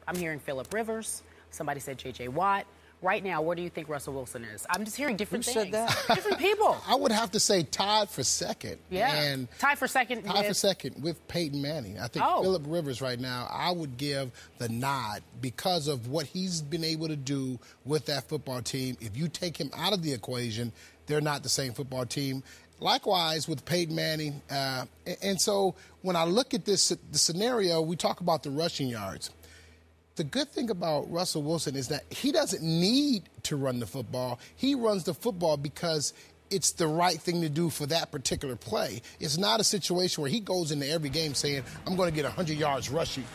I'm hearing Phillip Rivers. Somebody said J.J. Watt. Right now, where do you think Russell Wilson is? I'm just hearing different things. Who said that? Different people. I would have to say tied for second. Yeah. And tied for second with Peyton Manning. I think Phillip Rivers right now, I would give the nod because of what he's been able to do with that football team. If you take him out of the equation, they're not the same football team. Likewise with Peyton Manning. And so when I look at the scenario, we talk about the rushing yards. The good thing about Russell Wilson is that he doesn't need to run the football. He runs the football because it's the right thing to do for that particular play. It's not a situation where he goes into every game saying, I'm going to get 100 yards rushing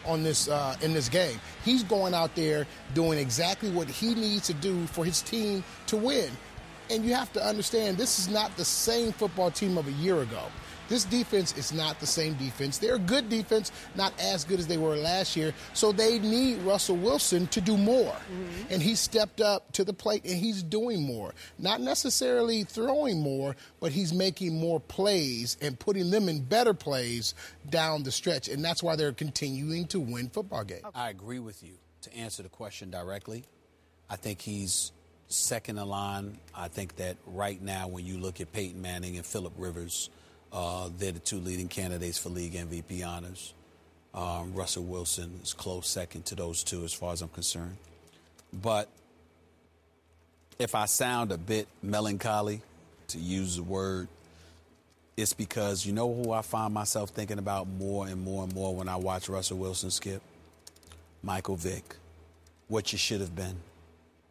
in this game. He's going out there doing exactly what he needs to do for his team to win. And you have to understand, this is not the same football team of a year ago. This defense is not the same defense. They're a good defense, not as good as they were last year. So they need Russell Wilson to do more. Mm-hmm. And he stepped up to the plate, and he's doing more. Not necessarily throwing more, but he's making more plays and putting them in better plays down the stretch. And that's why they're continuing to win football games. I agree with you. To answer the question directly, I think he's second in line. I think that right now when you look at Peyton Manning and Phillip Rivers, they're the two leading candidates for league MVP honors. Russell Wilson is close second to those two as far as I'm concerned. But if I sound a bit melancholy, to use the word, it's because you know who I find myself thinking about more and more and more when I watch Russell Wilson, Skip? Michael Vick. What you should have been.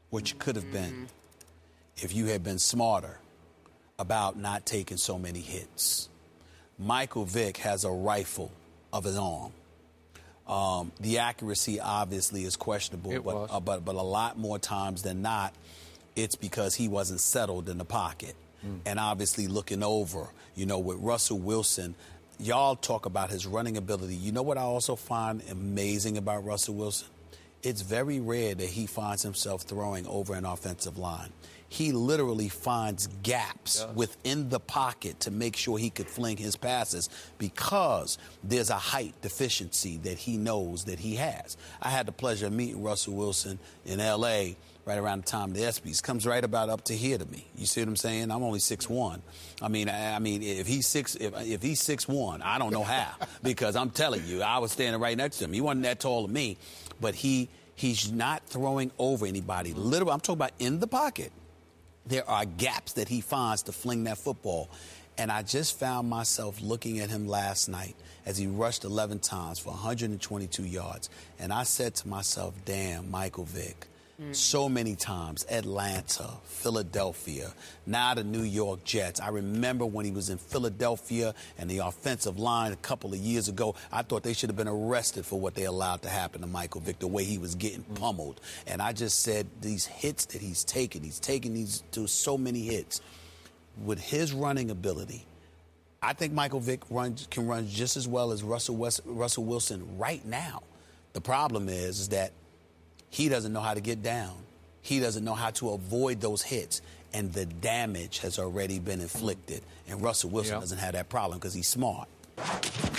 What you could have been if you had been smarter about not taking so many hits. Michael Vick has a rifle of his arm. The accuracy obviously is questionable, but a lot more times than not, it's because he wasn't settled in the pocket. And obviously looking over, you know, with Russell Wilson, y'all talk about his running ability. You know what I also find amazing about Russell Wilson? It's very rare that he finds himself throwing over an offensive line. He literally finds gaps within the pocket to make sure he could fling his passes because there's a height deficiency that he knows that he has. I had the pleasure of meeting Russell Wilson in L.A. right around the time of the ESPYs. Comes right about up to here to me. You see what I'm saying? I'm only 6'1". I mean, if he's 6'1", I don't know how because I'm telling you, I was standing right next to him. He wasn't that tall to me, but he's not throwing over anybody. Literally, I'm talking about in the pocket. There are gaps that he finds to fling that football. And I just found myself looking at him last night as he rushed 11 times for 122 yards. And I said to myself, damn, Michael Vick. So many times, Atlanta, Philadelphia, now the New York Jets. I remember when he was in Philadelphia and the offensive line a couple of years ago, I thought they should have been arrested for what they allowed to happen to Michael Vick, the way he was getting pummeled. And I just said these hits that he's taking these to so many hits. With his running ability, I think Michael Vick can run just as well as Russell Wilson right now. The problem is that he doesn't know how to get down. He doesn't know how to avoid those hits. And the damage has already been inflicted. And Russell Wilson doesn't have that problem because he's smart.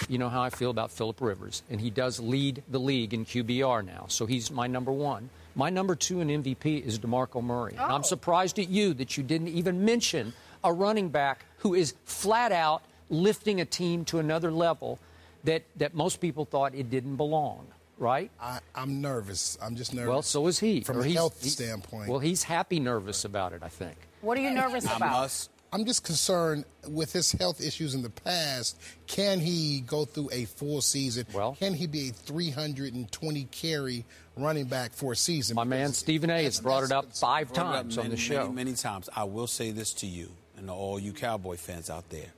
You know how I feel about Phillip Rivers. And he does lead the league in QBR now. So he's my number one. My number two in MVP is DeMarco Murray. And I'm surprised at you that you didn't even mention a running back who is flat out lifting a team to another level that most people thought it didn't belong. Right? I'm nervous. I'm just nervous. Well, so is he. From a health standpoint. Well, he's happy nervous about it, I think. What are you nervous about? I'm just concerned with his health issues in the past. Can he go through a full season? Well, can he be a 320-carry running back for a season? My man Stephen A. has brought it up 5 times on the show. Many times. I will say this to you and to all you Cowboy fans out there.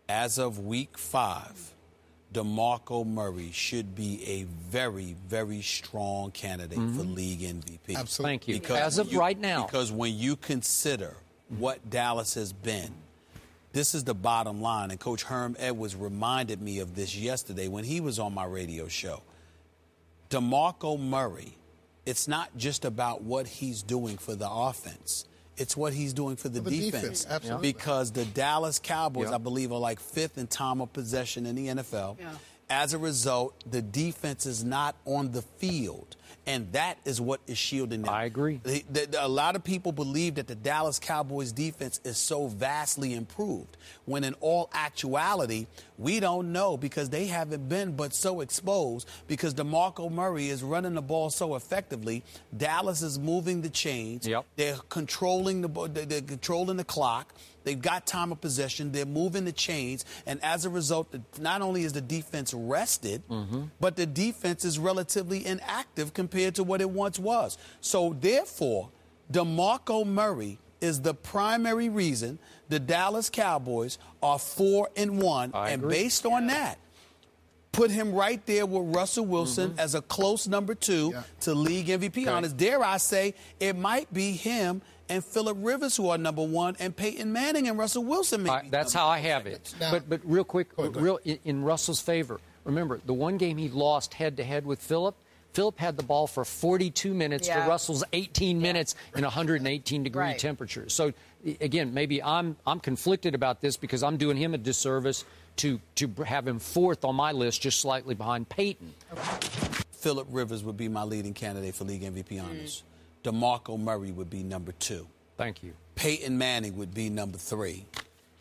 As of week 5, DeMarco Murray should be a very, very strong candidate for league MVP. Absolutely. Thank you. As of right now. Because when you consider what Dallas has been, this is the bottom line. And Coach Herm Edwards reminded me of this yesterday when he was on my radio show. DeMarco Murray, it's not just about what he's doing for the offense. It's what he's doing for the defense. Absolutely. Because the Dallas Cowboys, I believe, are like 5th in time of possession in the NFL. As a result, the defense is not on the field. And that is what is shielding them. I agree. A lot of people believe that the Dallas Cowboys defense is so vastly improved, when in all actuality, we don't know, because they haven't been but so exposed, because DeMarco Murray is running the ball so effectively. Dallas is moving the chains. Yep. They're controlling the clock. They've got time of possession. They're moving the chains. And as a result, not only is the defense rested, but the defense is relatively inactive compared to what it once was. So, therefore, DeMarco Murray is the primary reason the Dallas Cowboys are 4-1. And based on that, put him right there with Russell Wilson as a close number 2 to league MVP honors. Dare I say, it might be him and Phillip Rivers who are number 1, and Peyton Manning and Russell Wilson maybe. That's how I have it. Now, but real quick, in Russell's favor, remember, the one game he lost head-to-head with Phillip had the ball for 42 minutes to Russell's 18 minutes in 118-degree temperatures. So, again, maybe I'm conflicted about this because I'm doing him a disservice to have him 4th on my list, just slightly behind Peyton. Phillip Rivers would be my leading candidate for league MVP honors. DeMarco Murray would be number 2. Thank you. Peyton Manning would be number 3.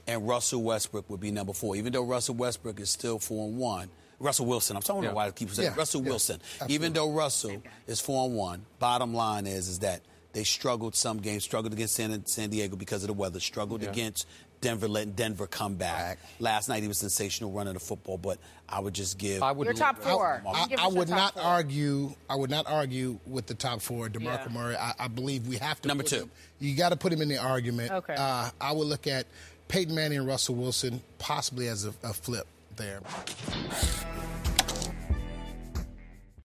And Russell Westbrook would be number 4. Even though Russell Westbrook is still 4-1. Russell Wilson. I'm talking about why I keep saying Russell Wilson. Absolutely. Even though Russell is 4-1, bottom line is that they struggled some games, struggled against San Diego because of the weather, struggled against Denver, letting Denver come back. Last night he was sensational running the football, but I would just give your top 4. I would not argue. I would not argue with the top 4. DeMarco Murray. I believe we have to. Number 2. You got to put him in the argument. Okay. I would look at Peyton Manning and Russell Wilson possibly as a flip there.